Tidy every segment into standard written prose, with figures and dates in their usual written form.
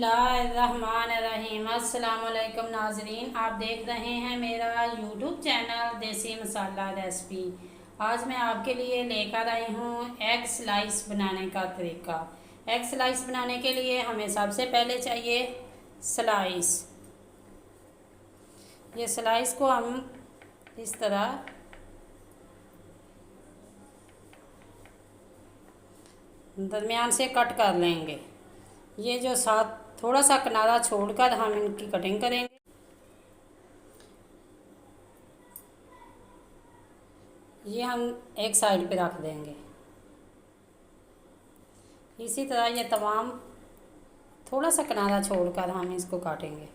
बिस्मिल्लाहिर्रहमानिर्रहीम। अस्सलाम वालेकुम नाजरीन, आप देख रहे हैं मेरा यूट्यूब चैनल देसी मसाला रेसिपी। आज मैं आपके लिए लेकर आई हूँ एग स्लाइस बनाने का तरीका। एग स्लाइस बनाने के लिए हमें सबसे पहले चाहिए स्लाइस। ये स्लाइस को हम इस तरह दरमियान से कट कर लेंगे। ये जो साथ थोड़ा सा किनारा छोड़कर हम इनकी कटिंग करेंगे। ये हम एक साइड पे रख देंगे। इसी तरह ये तमाम थोड़ा सा किनारा छोड़कर हम इसको काटेंगे।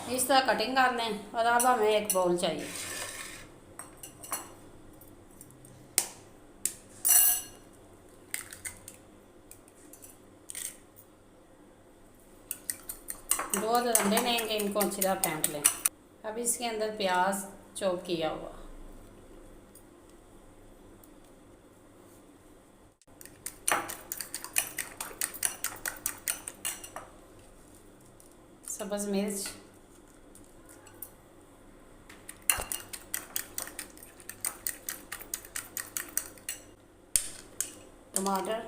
इस तरह कटिंग कर लें। और अब हमें एक बाउल चाहिए। दो अंडे लेंगे, इनको अच्छी तरह फेंट लें। अब इसके अंदर प्याज चॉप किया हुआ, सब्ज़ मिर्च, टमाटर,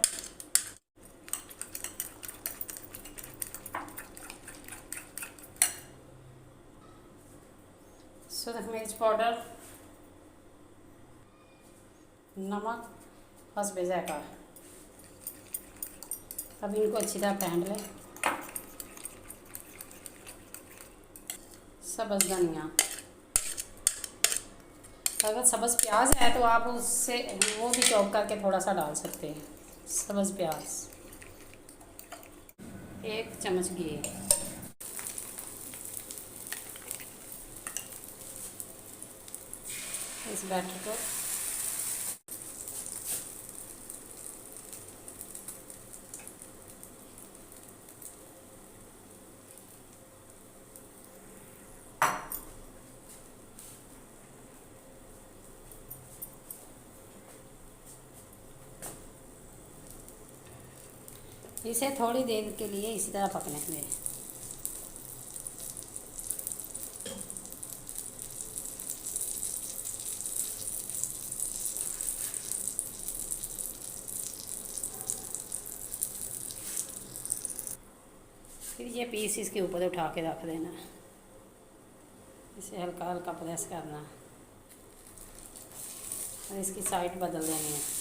सुरख मिर्च पाउडर, नमक हस्बे ज़ायक़ा। अब इनको अच्छी तरह फेंट लें। सब्ज़ धनिया, अगर सब्ज़ प्याज है तो आप उससे वो भी चॉप करके थोड़ा सा डाल सकते हैं। सब्ज़ प्याज, एक चम्मच घी, इस बैटर को इसे थोड़ी देर के लिए इसी तरह पकने दें। फिर ये पीस इसके ऊपर उठा के रख देना। इसे हल्का हल्का प्रेस करना और इसकी साइड बदल देनी है।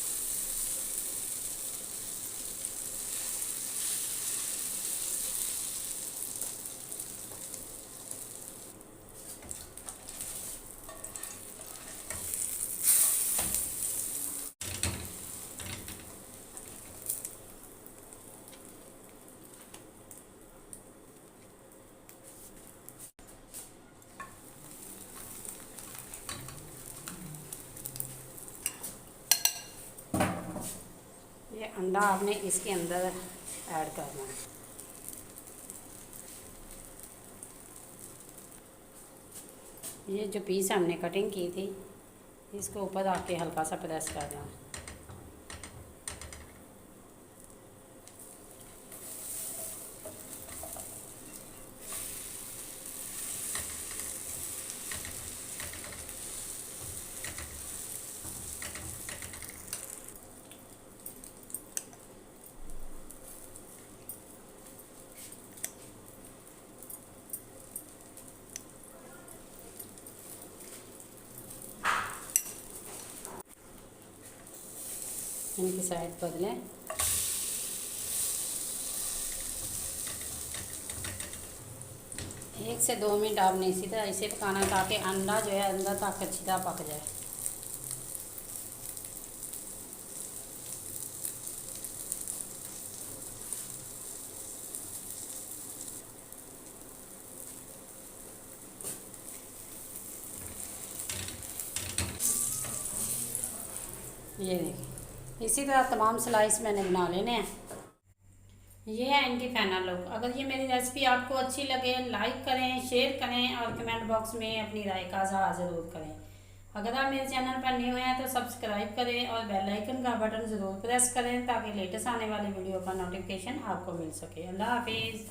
ये अंडा आपने इसके अंदर ऐड करना है। ये जो पीस हमने कटिंग की थी इसको ऊपर आके हल्का सा प्रेस करना है। इनकी साइड बदलें। एक से 2 मिनट आपने इसी तरह इसे पकाना है ताकि अंडा जो है अंदर तक अच्छी तरह पक जाए। ये देखिए, इसी तरह तमाम स्लाइस मैंने बना लेने हैं। ये है इनकी फाइनल लुक। अगर ये मेरी रेसिपी आपको अच्छी लगे लाइक करें, शेयर करें और कमेंट बॉक्स में अपनी राय का इज़हार ज़रूर करें। अगर आप मेरे चैनल पर न्यू हैं तो सब्सक्राइब करें और बेल आइकन का बटन ज़रूर प्रेस करें ताकि लेटेस्ट आने वाली वीडियो का नोटिफिकेशन आपको मिल सके। अल्लाह हाफिज़।